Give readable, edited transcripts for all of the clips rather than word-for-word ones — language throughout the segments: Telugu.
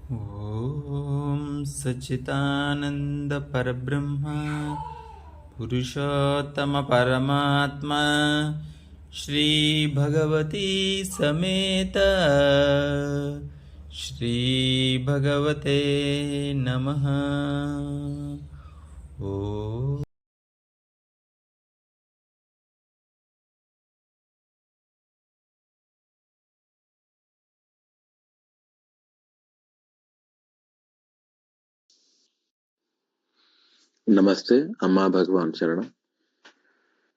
ఓం సచ్చిదానంద పరబ్రహ్మ పురుషోత్తమ పరమాత్మ శ్రీ భగవతి సమేత శ్రీ భగవతే నమః. ఓ నమస్తే అమ్మా భగవాన్ శరణం.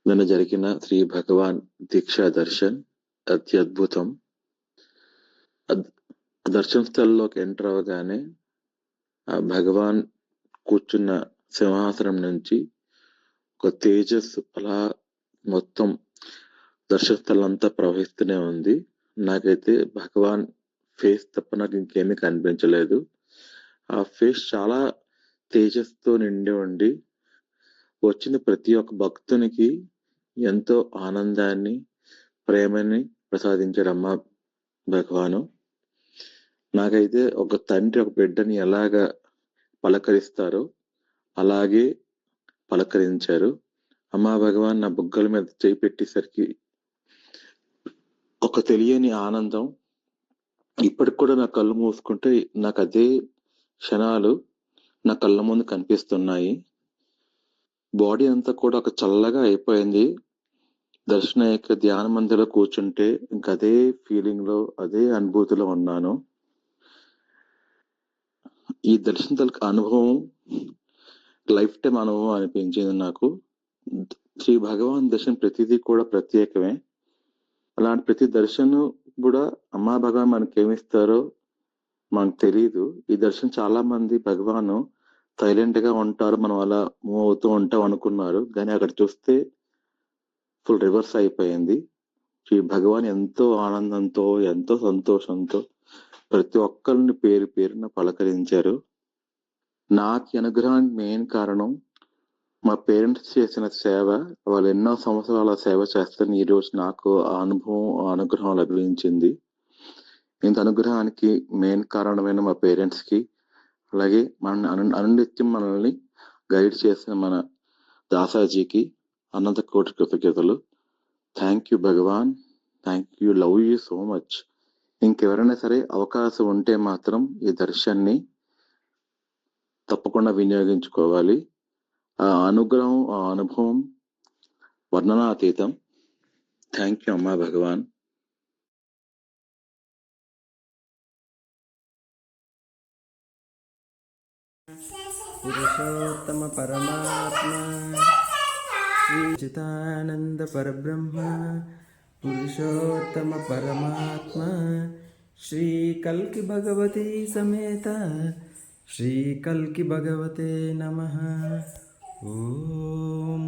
నిన్న జరిగిన శ్రీ భగవాన్ దీక్షా దర్శన్ అత్యద్భుతం. దర్శన స్థలంలోకి ఎంటర్ అవగానే ఆ భగవాన్ కూర్చున్న సింహాసనం నుంచి ఒక తేజస్సు అలా మొత్తం దర్శన స్థలం అంతా ప్రవహిస్తూనే ఉంది. నాకైతే భగవాన్ ఫేస్ తప్ప నాకు ఇంకేమీ కనిపించలేదు. ఆ ఫేస్ చాలా తేజస్తో నిండి ఉండి వచ్చిన ప్రతి ఒక్క భక్తునికి ఎంతో ఆనందాన్ని, ప్రేమని ప్రసాదించాడమ్మా భగవాను. నాకైతే ఒక తండ్రి ఒక బిడ్డని ఎలాగ పలకరిస్తారో అలాగే పలకరించారు. అమ్మా భగవాన్ నా బుగ్గల మీద చేయి పెట్టేసరికి ఒక తెలియని ఆనందం. ఇప్పటికి కూడా నా కళ్ళు మూసుకుంటే నాకు అదే క్షణాలు నా కళ్ళ ముందు కనిపిస్తున్నాయి. బాడీ అంతా కూడా ఒక చల్లగా అయిపోయింది. దర్శన యొక్క ధ్యాన మందిలో కూర్చుంటే ఇంకా అదే ఫీలింగ్ లో, అదే అనుభూతిలో ఉన్నాను. ఈ దర్శన అనుభవం లైఫ్ టైం అనుభవం అనిపించింది నాకు. శ్రీ భగవాన్ దర్శనం ప్రతిదీ కూడా ప్రత్యేకమే. అలాంటి ప్రతి దర్శనం కూడా అమ్మా భగవాన్ మనకి ఏమిస్తారో మనకు తెలియదు. ఈ దర్శనం చాలా మంది భగవాను సైలెంట్ గా ఉంటారు, మనం అలా మూవ్ అవుతూ ఉంటాం అనుకున్నారు. కానీ అక్కడ చూస్తే ఫుల్ రివర్స్ అయిపోయింది. శ్రీ భగవాన్ ఎంతో ఆనందంతో, ఎంతో సంతోషంతో ప్రతి ఒక్కరిని పేరు పేరున పలకరించారు. నాకు అనుగ్రహానికి మెయిన్ కారణం మా పేరెంట్స్ చేసిన సేవ. వాళ్ళు ఎన్నో సంవత్సరాల సేవ చేస్తారని ఈ రోజు నాకు ఆ అనుభవం, ఆ అనుగ్రహం లభించింది. ఇంత అనుగ్రహానికి మెయిన్ కారణమైన మా పేరెంట్స్ కి, అలాగే మన అనునిత్యం మనల్ని గైడ్ చేసిన మన దాసాజీకి అనంత కోటి కృతజ్ఞతలు. థ్యాంక్ యూ భగవాన్, thank you, love you so much. ఇంకెవరైనా సరే అవకాశం ఉంటే మాత్రం ఈ దర్శనాన్ని తప్పకుండా వినియోగించుకోవాలి. ఆ అనుగ్రహం, ఆ అనుభవం వర్ణనాతీతం. థ్యాంక్ యూ అమ్మా భగవాన్. పురుషోత్తమ పరమాత్మ శ్రీ చిదానంద పరబ్రహ్మ పురుషోత్తమ పరమాత్మ శ్రీ కల్కి భగవతి సమేత శ్రీ కల్కి భగవతే నమః. ఓం